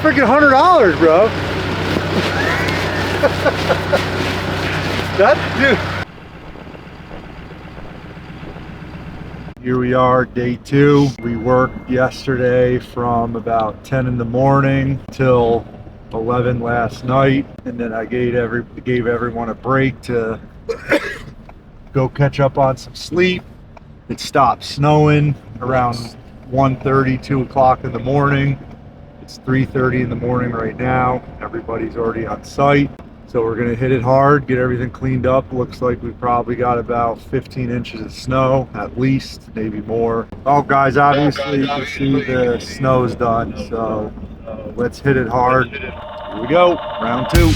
freaking $100, bro. Dude. Here we are, day 2. We worked yesterday from about 10 in the morning till 11 last night, and then I gave everyone a break to go catch up on some sleep. It stopped snowing around 1:30, 2 o'clock in the morning. It's 3:30 in the morning right now. Everybody's already on site. So we're gonna hit it hard, get everything cleaned up. Looks like we've probably got about 15 inches of snow, at least, maybe more. Oh guys, obviously you can see the snow's done, so let's hit it hard. Here we go, round 2.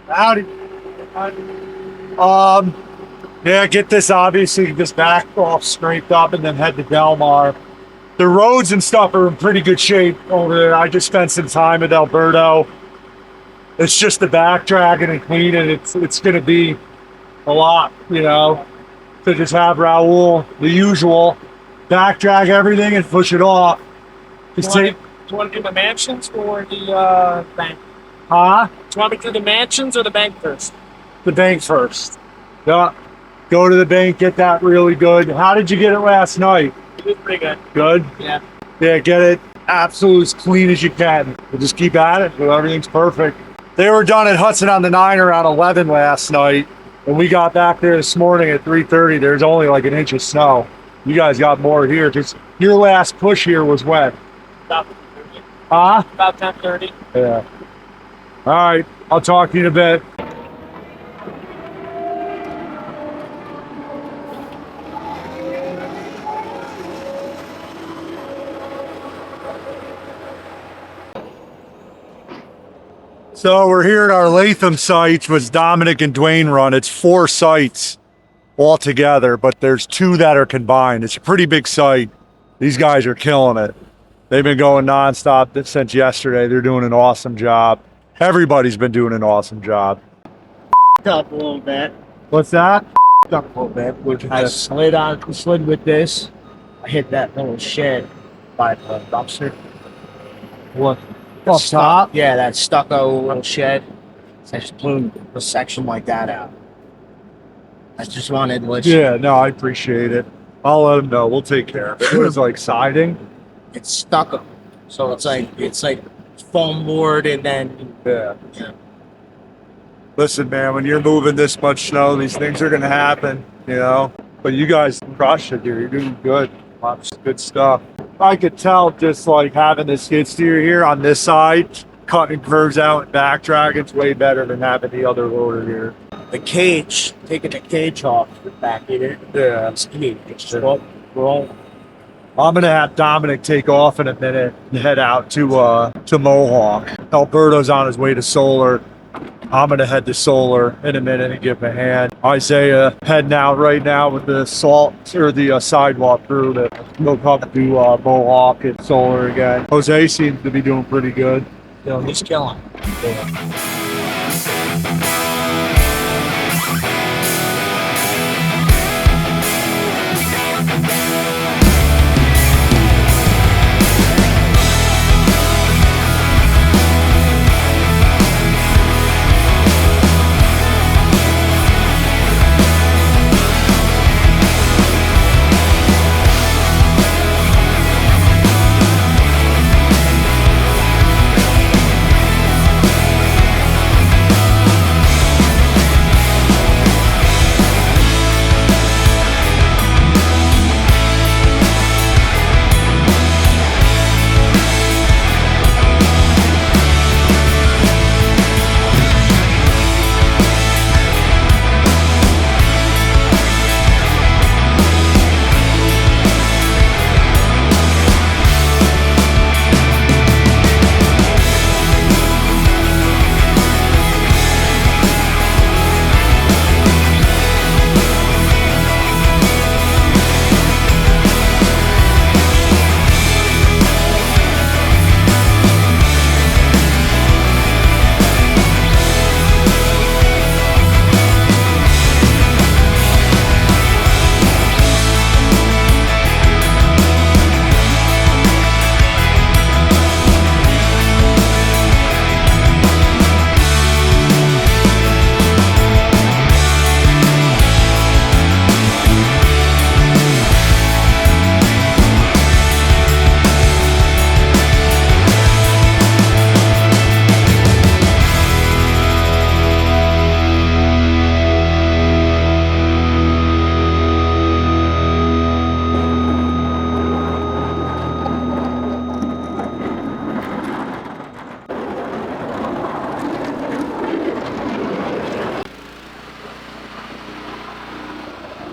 Howdy. Yeah, get this, obviously, this back off scraped up and then head to Delmar. The roads and stuff are in pretty good shape over there. I just spent some time at Alberto. It's just the back dragging and cleaning. It's going to be a lot, you know, to just have Raul, the usual, back drag everything and push it off. Just do you want to do the mansions or the bank? Huh? Do you want me to do the mansions or the bank first? The bank first. Yeah. Go to the bank, get that really good. How did you get it last night? It was pretty good. Good? Yeah. Yeah, get it absolutely as clean as you can. We'll just keep at it until everything's perfect. They were done at Hudson on the 9 around 11 last night. When we got back there this morning at 3:30, there's only like an inch of snow. You guys got more here. Just your last push here was when? About 10:30. Huh? About 10:30. Yeah. All right, I'll talk to you in a bit. So we're here at our Latham site, which Dominic and Dwayne run. It's 4 sites all together, but there's 2 that are combined. It's a pretty big site. These guys are killing it. They've been going nonstop since yesterday. They're doing an awesome job. Everybody's been doing an awesome job. Up a little bit. What's that? Up a little bit. Which I slid with this. I hit that little shed by the dumpster. What? Up top? Yeah, that stucco little shed. So I just blew a section like that out. I just wanted to let you. Yeah, no, I appreciate it. I'll let them know. We'll take care of it. It was like siding. It's stucco, so it's like foam board and then Yeah. Listen, man, when you're moving this much snow, these things are gonna happen, you know. But you guys crushed it here. You're doing good. Lots of good stuff. I could tell just like having the skid steer here on this side, cutting curves out and back dragging's way better than having the other loader here. the cage, taking the cage off the back of it. Yeah. It's clean. It's roll. I'm gonna have Dominic take off in a minute and head out to Mohawk. Alberto's on his way to Solar. I'm gonna head to Solar in a minute and give him a hand. Isaiah heading out right now with the salt or the sidewalk crew to go up to Mohawk and Solar again. Jose seems to be doing pretty good. He's killing.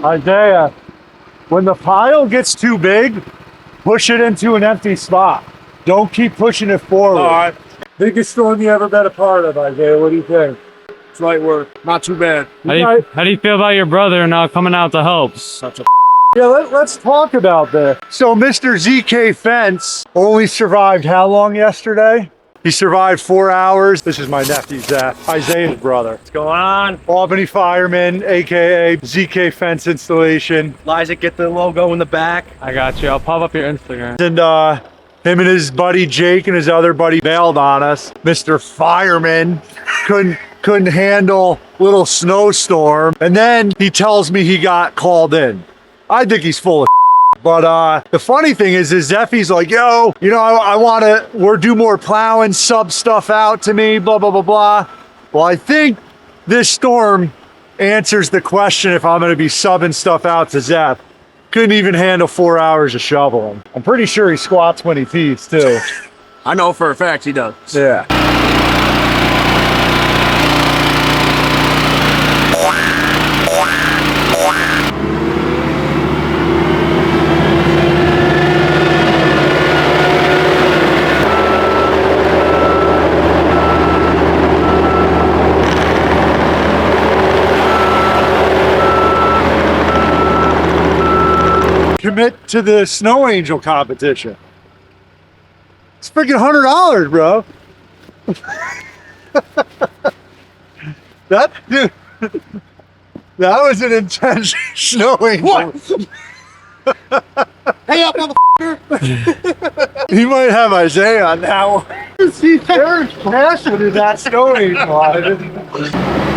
Isaiah, when the pile gets too big, push it into an empty spot. Don't keep pushing it forward. All right. Biggest storm you ever been a part of, Isaiah. What do you think? It's light work. Not too bad. How do you feel about your brother now coming out to help? Such a Yeah, let's talk about this. So Mr. ZK Fence only survived how long yesterday? He survived 4 hours. This is my nephew, Zach, Isaiah's brother. What's going on? Albany fireman, AKA ZK Fence Installation. Liza, get the logo in the back. I got you. I'll pop up your Instagram. And him and his buddy Jake and his other buddy bailed on us. Mr. Fireman couldn't handle little snowstorm. And then he tells me he got called in. I think he's full of but the funny thing is Zeffy's like, yo, you know, I want to do more plowing, sub stuff out to me, blah, blah, blah, blah. Well, I think this storm answers the question if I'm going to be subbing stuff out to Zeff. Couldn't even handle 4 hours of shoveling. I'm pretty sure he squats when he pees too. I know for a fact he does. Yeah. Commit to the Snow Angel competition. It's freaking $100, bro. Dude, that was an intense Snow Angel. What? Hey up, motherfucker! He might have Isaiah on that one. See, there's passion in that Snow Angel. I didn't-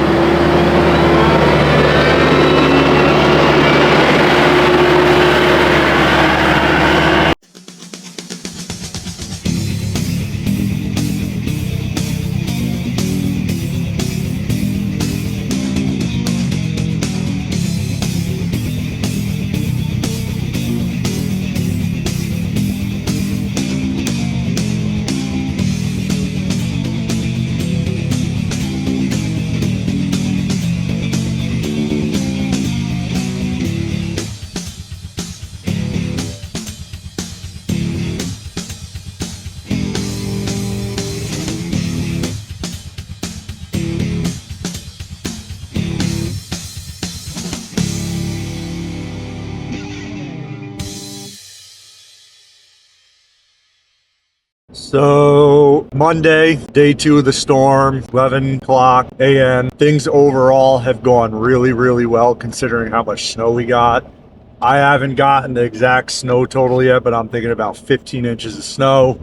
So Monday, day 2 of the storm, 11 o'clock a.m. Things overall have gone really, really well considering how much snow we got. I haven't gotten the exact snow total yet, but I'm thinking about 15 inches of snow.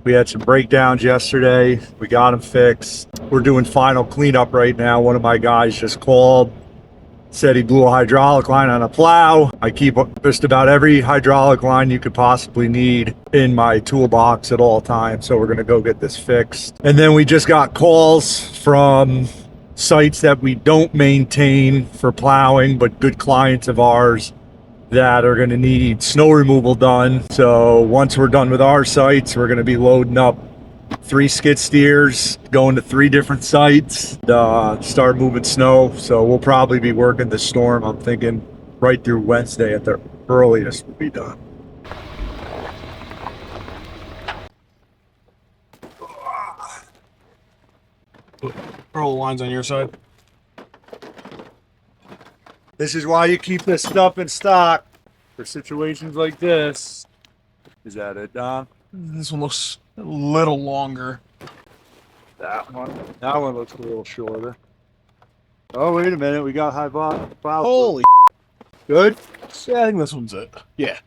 We had some breakdowns yesterday. We got them fixed. We're doing final cleanup right now. One of my guys just called, said he blew a hydraulic line on a plow. I keep just about every hydraulic line you could possibly need in my toolbox at all times. So we're gonna go get this fixed. And then we just got calls from sites that we don't maintain for plowing, but good clients of ours that are gonna need snow removal done. So once we're done with our sites, we're gonna be loading up 3 skid steers, going to 3 different sites, start moving snow. So we'll probably be working the storm, I'm thinking, right through Wednesday at the earliest we'll be done. Roll the lines on your side. This is why you keep this stuff in stock for situations like this. Is that it, Don? This one looks a little longer. That one looks a little shorter. Oh, wait a minute. We got high plow. Holy Good. yeah, I think this one's it. Yeah.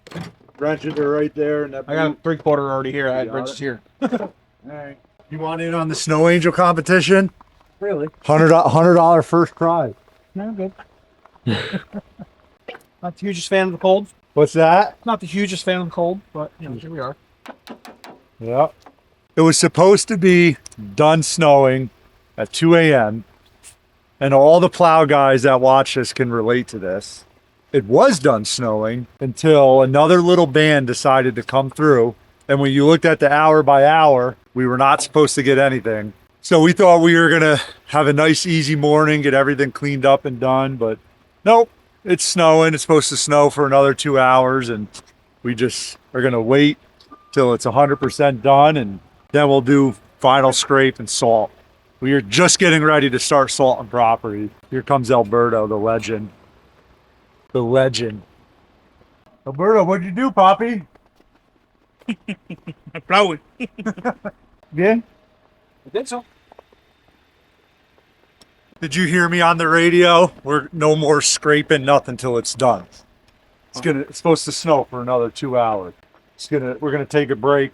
Wrenches are right there. And that I got 3/4 already here. I had got wrenches it? here. All right. You want in on the Snow Angel competition? Really? $100 first prize. No, good. Not the hugest fan of the cold. What's that? Not the hugest fan of the cold, but you know, here we are. Yeah. It was supposed to be done snowing at 2 a.m. And all the plow guys that watch this can relate to this. It was done snowing until another little band decided to come through. And when you looked at the hour by hour, we were not supposed to get anything. So we thought we were going to have a nice, easy morning, get everything cleaned up and done. But nope, it's snowing. It's supposed to snow for another 2 hours, and we just are gonna wait till it's 100% done, and then we'll do final scrape and salt. We are just getting ready to start salting property. Here comes Alberto, the legend. The legend. Alberto, what'd you do, Poppy? I'm plowing. Yeah? I think so. Did you hear me on the radio? We're no more scraping nothing till it's done. It's supposed to snow for another 2 hours. We're gonna take a break.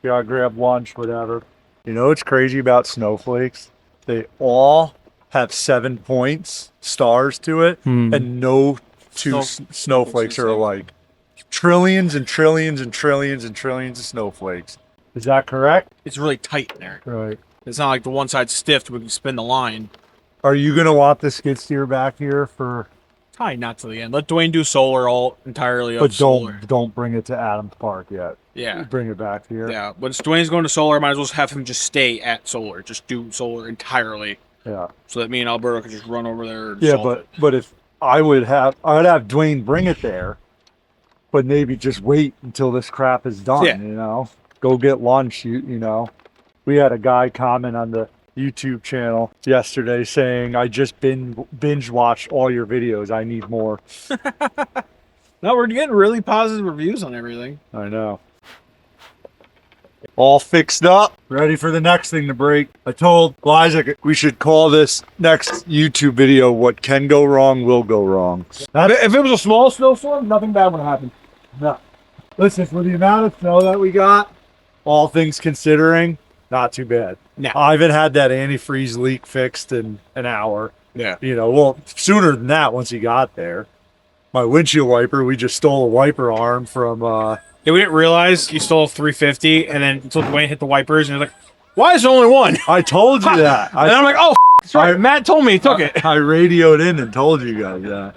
We gotta grab lunch, whatever. You know what's crazy about snowflakes? They all have 7 points, stars to it, and no two snowflakes are alike. Trillions and trillions and trillions and trillions of snowflakes. Is that correct? It's really tight in there. Right. It's not like the one side's stiff we can spin the line. Are you gonna want the skid steer back here for? Tie not to the end. Let Dwayne do solar all entirely of But solar. don't bring it to Adams Park yet. Yeah. Bring it back here. Yeah. When Dwayne's going to solar, might as well have him just stay at solar. Just do solar entirely. Yeah. So that me and Alberto can just run over there and Yeah, solve it. but if I'd have Dwayne bring it there, but maybe just wait until this crap is done. Yeah. You know, go get lunch. You know, we had a guy comment on the YouTube channel yesterday saying, "I just binge watched all your videos. I need more." No, we're getting really positive reviews on everything. I know. All fixed up, ready for the next thing to break. I told Liza we should call this next YouTube video "What Can Go Wrong Will Go Wrong." If it was a small snowstorm, nothing bad would happen. No. Listen, for the amount of snow that we got, all things considering, not too bad. No. I even had that antifreeze leak fixed in an hour. Yeah. You know, well, sooner than that once he got there. My windshield wiper, we just stole a wiper arm from, Yeah, we didn't realize you stole 350, and then until Dwayne hit the wipers, and you're like, "Why is there only one?" I told you that. And I'm like, "Oh, that's right. Matt told me he took it." I radioed in and told you guys that.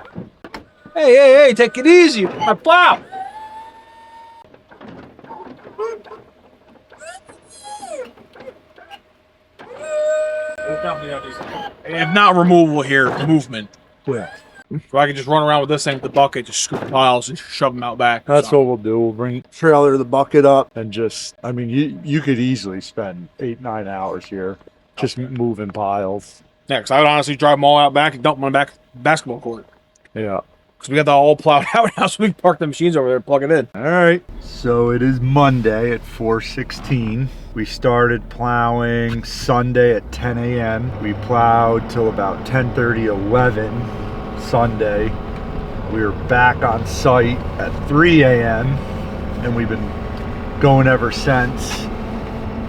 Hey, take it easy. I plow. If not removal here, movement. Yeah. So I can just run around with this thing with the bucket, just scoop the piles and shove them out back. That's what we'll do. We'll bring trailer the bucket up and just, I mean, you could easily spend 8-9 hours here just moving piles. Yeah, because I would honestly drive them all out back and dump them on the back basketball court. Yeah. Because we got that all plowed out now, so we can park the machines over there and plug it in. All right. So it is Monday at 4:16. We started plowing Sunday at 10 a.m. We plowed till about 10:30, 11 Sunday. We were back on site at 3 a.m. and we've been going ever since.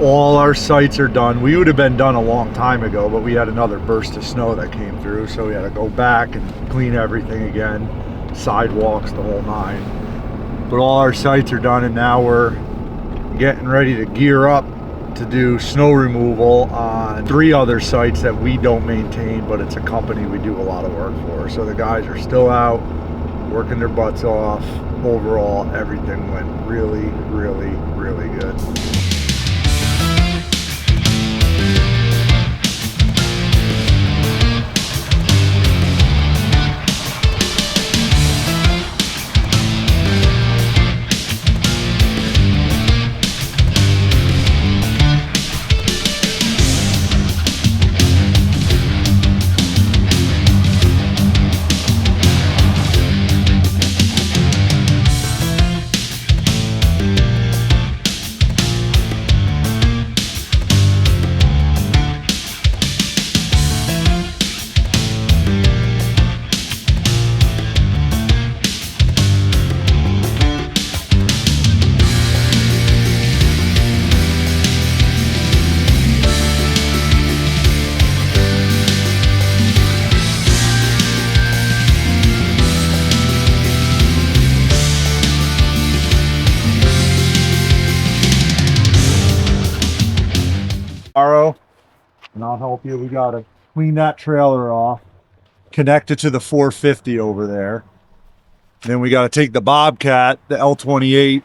All our sites are done. We would have been done a long time ago, but we had another burst of snow that came through, so we had to go back and clean everything again, sidewalks, the whole nine. But all our sites are done, and now we're getting ready to gear up to do snow removal on 3 other sites that we don't maintain, but it's a company we do a lot of work for. So the guys are still out working their butts off. Overall, everything went really, really, really good. And I'll help you. We gotta clean that trailer off, connect it to the 450 over there. Then we gotta take the Bobcat, the L28,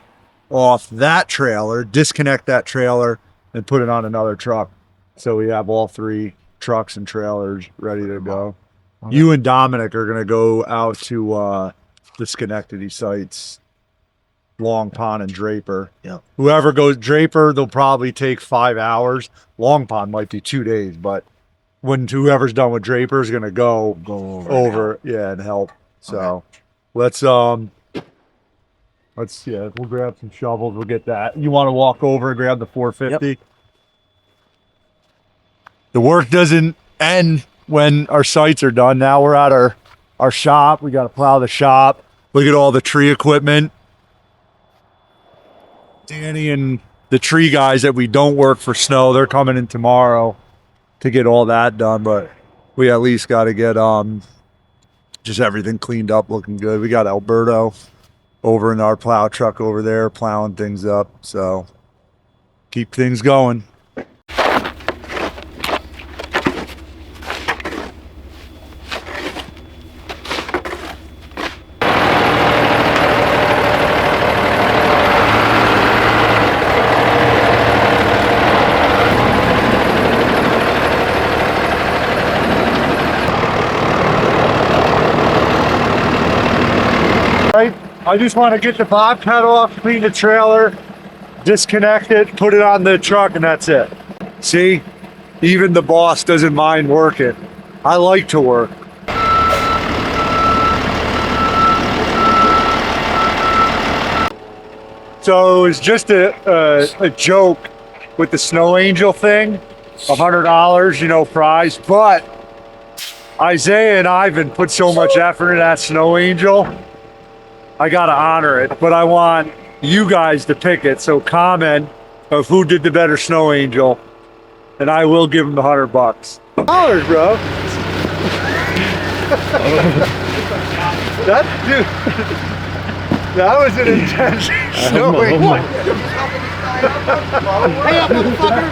off that trailer, disconnect that trailer, and put it on another truck. So we have all 3 trucks and trailers ready to go. You and Dominic are gonna go out to the Schenectady sites, Long Pond and Draper. Yeah. Whoever goes Draper, they'll probably take 5 hours. Long Pond might be 2 days, but when whoever's done with Draper is gonna go over yeah, and help. So let's we'll grab some shovels, we'll get that. You wanna walk over and grab the 450? Yep. The work doesn't end when our sites are done. Now we're at our shop. We gotta plow the shop. Look at all the tree equipment. Danny and the tree guys that we don't work for snow, they're coming in tomorrow to get all that done, but we at least got to get just everything cleaned up, looking good. We got Alberto over in our plow truck over there plowing things up, so keep things going. 'Right? I just want to get the bobcat off, clean the trailer, disconnect it, put it on the truck, and that's it. See? Even the boss doesn't mind working. I like to work. So it was just a joke with the snow angel thing, $100, you know, prize. But Isaiah and Ivan put so much effort in that snow angel, I gotta honor it. But I want you guys to pick it. So comment of who did the better snow angel, and I will give them the $100. Dollars, bro. That dude. That was an intense snow angel. Hey up, motherfucker!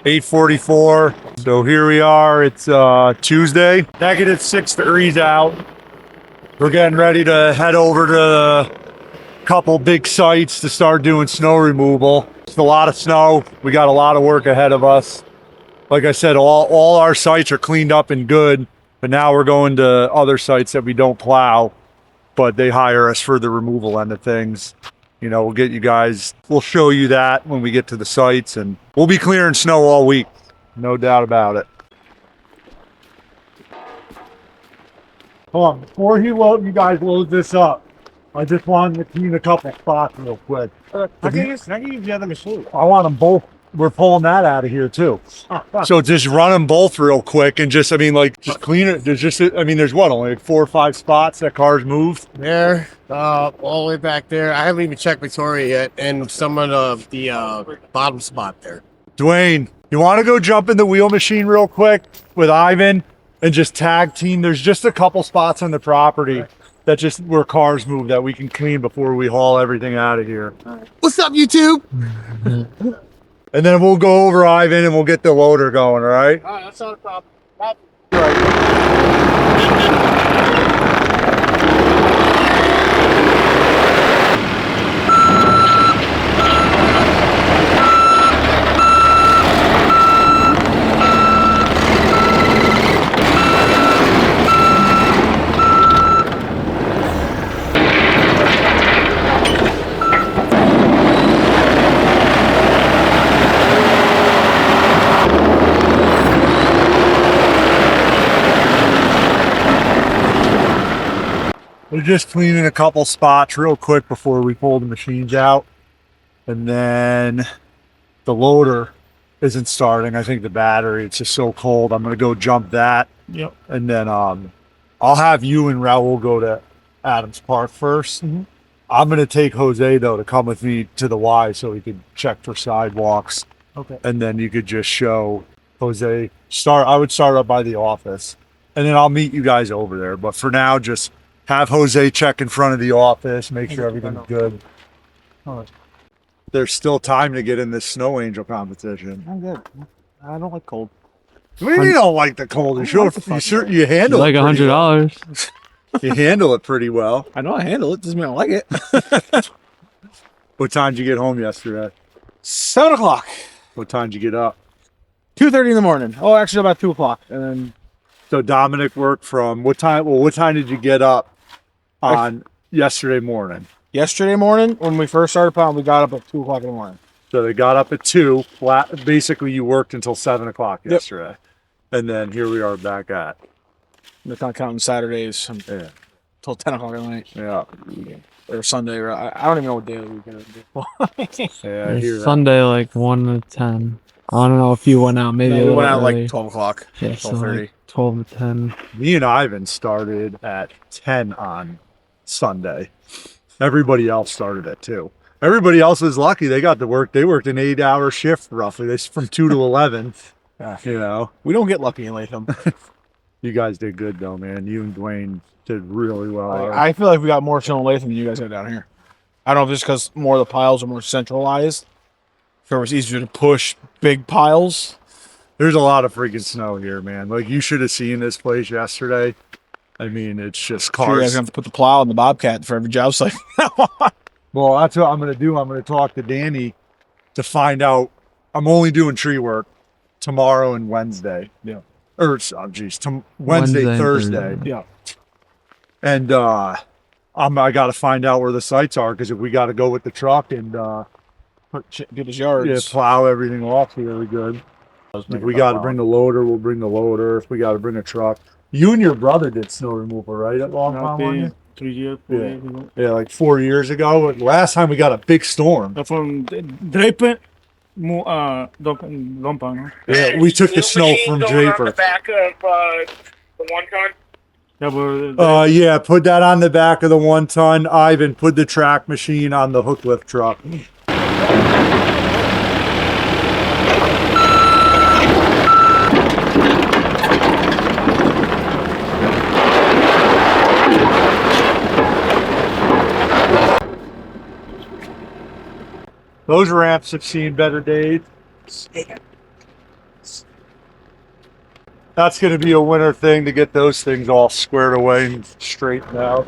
8:44. So here we are. It's Tuesday. -6 degrees out. We're getting ready to head over to a couple big sites to start doing snow removal. It's a lot of snow. We got a lot of work ahead of us. Like I said, all our sites are cleaned up and good, but now we're going to other sites that we don't plow, but they hire us for the removal end of things. You know, we'll get you guys, we'll show you that when we get to the sites, and we'll be clearing snow all week. No doubt about it. Hold on, before you guys load this up, I just wanted to clean a couple spots real quick. I can use the other machine. I want them both. We're pulling that out of here too. So just run them both real quick and just, I mean, like, just clean it. There's just, I mean, there's what, only like 4 or 5 spots that cars moved? There, all the way back there. I haven't even checked Victoria yet, and some of the bottom spot there. Dwayne, you want to go jump in the wheel machine real quick with Ivan and just tag team? There's just a couple spots on the property that just where cars move that we can clean before we haul everything out of here. What's up, YouTube? And then we'll go over Ivan and we'll get the loader going, all right? All right, that's not a problem. We're just cleaning a couple spots real quick before we pull the machines out. And then the loader isn't starting. I think the battery, it's just so cold. I'm going to go jump that. Yep. And then I'll have you and Raul go to Adams Park first. Mhm. I'm going to take Jose, though, to come with me to the Y so he could check for sidewalks. Okay. And then you could just show Jose. I would start up by the office. and then I'll meet you guys over there. But for now, just have Jose check in front of the office, make sure everything's good. There's still time to get in this snow angel competition. I'm good. I don't like cold. What do you mean you don't like the cold? You handle Like it pretty well. $100. You handle it pretty well. I know I handle it. Doesn't mean I like it. What time did you get home yesterday? 7 o'clock. What time did you get up? 2:30 in the morning. Oh, actually about 2 o'clock. And then So Dominic worked from what time? Well, what time did you get up on yesterday morning? yesterday morning, when we first started pounding, we got up at 2 o'clock in the morning. So they got up at 2. Basically, you worked until 7 o'clock yesterday. And then here we are back at. They're not counting Saturdays Yeah. until 10 o'clock at night. Yeah. Or Sunday. Or I don't even know what day of the week it is. Yeah, I hear that. Sunday, like 1 to 10. I don't know if you went out. Maybe No, a we little went out early. like 12 o'clock. Yeah, so 12:30. like 12 to 10. Me and Ivan started at 10 on Sunday. Everybody else started at 2. Everybody else was lucky. They got to work. They worked an 8-hour shift roughly. They from 2 to 11. You know, We don't get lucky in Latham. you guys did good though, man. You and Dwayne did really well. I feel like we got more snow in Latham than you guys got down here. I don't know if it's because more of the piles are more centralized. So it's easier to push big piles. There's a lot of freaking snow here, man. Like you should have seen this place yesterday. I mean, it's just Sure, you guys cars. have to put the plow and the bobcat for every job site. Well, that's what I'm going to do. I'm going to talk to Danny to find out. I'm only doing tree work tomorrow and Wednesday. Yeah. Or, oh, geez, Wednesday, Wednesday and Thursday. Thursday. Yeah. And I got to find out where the sites are because if we got to go with the truck and Get his yards. yeah, plow everything off really good. If we got to bring the loader, we'll bring the loader. If we got to bring a truck. You and your brother did snow removal, right? At Long Pond, weren't you? 3 years, Yeah. 4 years ago. Yeah, like 4 years ago. Last time we got a big storm. From Draper, Lompa, no? Yeah, we took the snow from Draper. back of the 1 ton? Yeah, but Yeah, put that on the back of the 1 ton. Ivan, put the track machine on the hook lift truck. Those ramps have seen better days. That's going to be a winter thing to get those things all squared away and straightened out.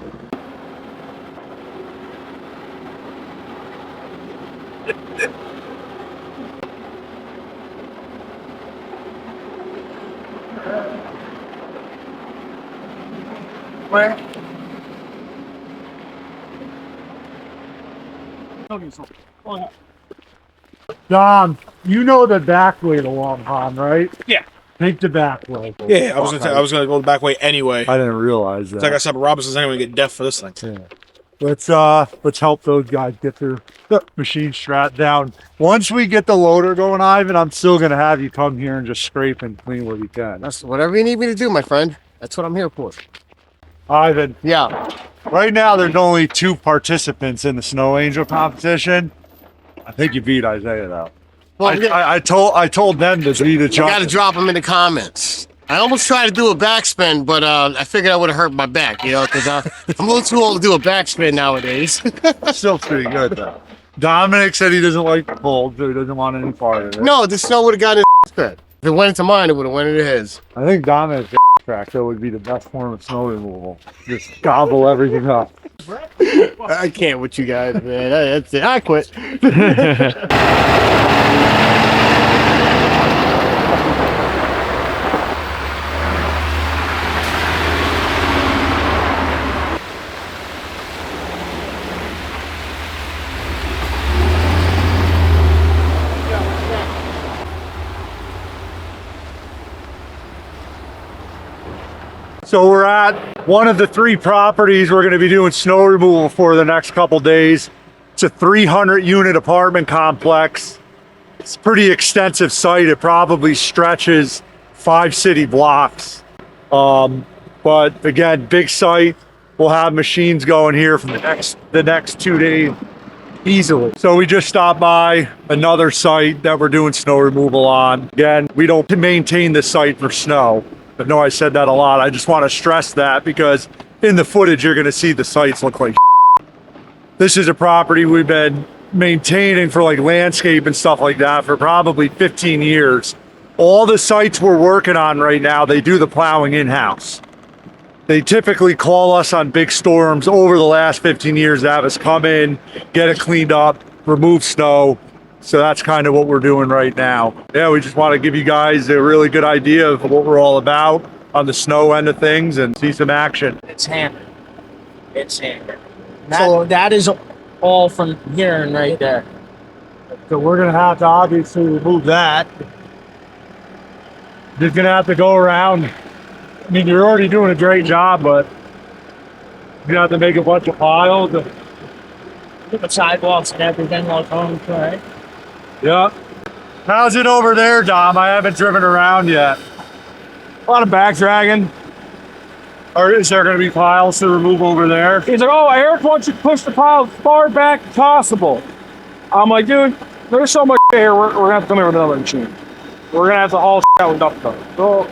where? Dom, you know the back way to Long Pond, right? Yeah. Take the back way. Yeah, I was gonna go the back way anyway. I didn't realize that. It's like I said, Robinson's anyway get deaf for this thing. Yeah. Let's help those guys get their machine strapped down. Once we get the loader going, Ivan, I'm still gonna have you come here and just scrape and clean what you can. That's whatever you need me to do, my friend. That's what I'm here for. Ivan, Yeah. right now there's only 2 participants in the Snow Angel competition. I think you beat Isaiah though. Well, I told them to be the you got to judge. drop them in the comments. I almost tried to do a backspin, but I figured I would have hurt my back, you know, because I'm a little too old to do a backspin nowadays. Still pretty good though. Dominic said he doesn't like the cold, so he doesn't want any part of it. No, the snow would have gotten in his bed. If it went into mine, it would have went into his. I think Dominic's track though would be the best form of snow removal. Just gobble everything up. I can't with you guys, man. That's it. I quit. So we're at one of the 3 properties we're going to be doing snow removal for the next couple days. It's a 300 unit apartment complex. It's a pretty extensive site. It probably stretches 5 city blocks. But again, big site. We'll have machines going here for the next 2 days easily. So we just stopped by another site that we're doing snow removal on. Again, we don't maintain the site for snow. I know I said that a lot. I just want to stress that because in the footage, you're going to see the sites look like This is a property we've been maintaining for like landscape and stuff like that for probably 15 years. All the sites we're working on right now, they do the plowing in-house. They typically call us on big storms over the last 15 years to have us come in, get it cleaned up, remove snow. So that's kind of what we're doing right now. Yeah, we just want to give you guys a really good idea of what we're all about on the snow end of things and see some action. It's hammered. It's hammered. So that is all from here and right there. So we're gonna have to obviously remove that. Just gonna have to go around. I mean, you're already doing a great job, but you're gonna have to make a bunch of piles. Put the sidewalks and everything all home, right? Yeah. How's it over there, Dom? I haven't driven around yet. A lot of back dragging. Or is there gonna be piles to remove over there? He's like, oh, Eric wants you to push the pile as far back as possible. I'm like, dude, there's so much here, we're gonna have to come here with another machine. We're gonna have to haul out with dump truck. So,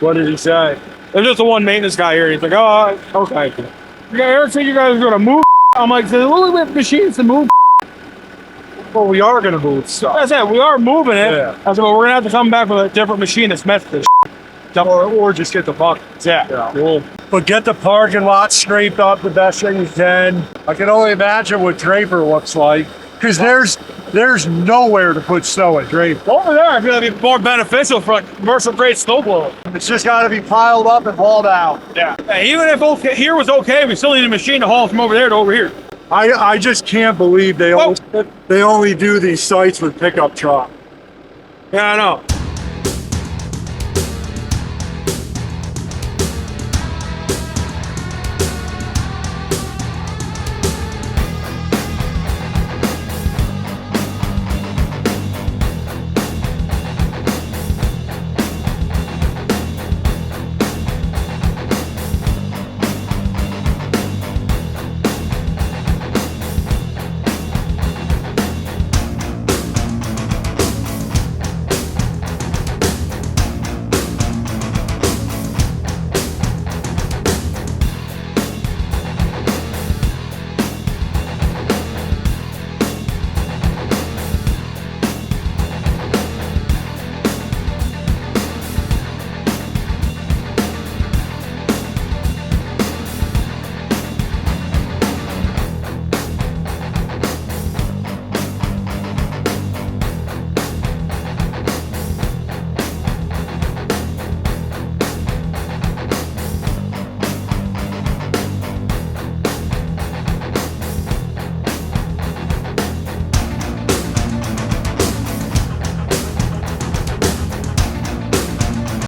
What did he say? there's just the one maintenance guy here. He's like, oh, okay. Yeah, Eric said you guys are gonna move. I'm like, there's a little bit of machines to move. Well, we are gonna move stuff. That's it, we are moving it. Yeah. I said, well, we're gonna have to come back with a different machine that's meant for this. Or just get the buckets. Yeah. Cool. But get the parking lot scraped up the best thing you can. I can only imagine what Draper looks like. Because there's nowhere to put snow at Draper. Over there, I feel like it'd be more beneficial for like commercial grade snowblower. It's just got to be piled up and hauled out. Yeah. Even if here was okay, we still need a machine to haul from over there to over here. I just can't believe they only do these sites with pickup truck. Yeah, I know.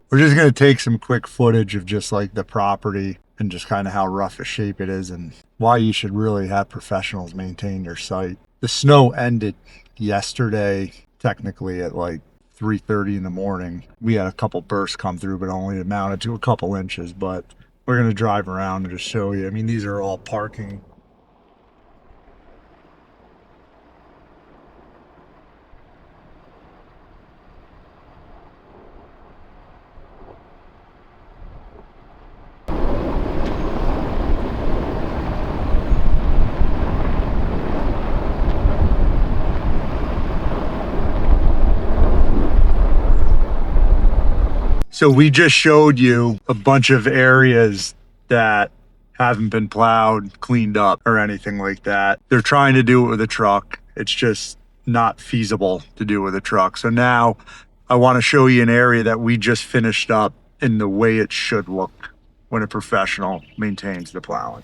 We're just going to take some quick footage of just like the property and just kind of how rough a shape it is and why you should really have professionals maintain your site. The snow ended yesterday, technically at like 3:30 in the morning. We had a couple bursts come through, but only amounted to a couple inches. But we're going to drive around and just show you. I mean, these are all parking. So we just showed you a bunch of areas that haven't been plowed, cleaned up, or anything like that. They're trying to do it with a truck. It's just not feasible to do with a truck. So now I want to show you an area that we just finished up in the way it should look when a professional maintains the plowing.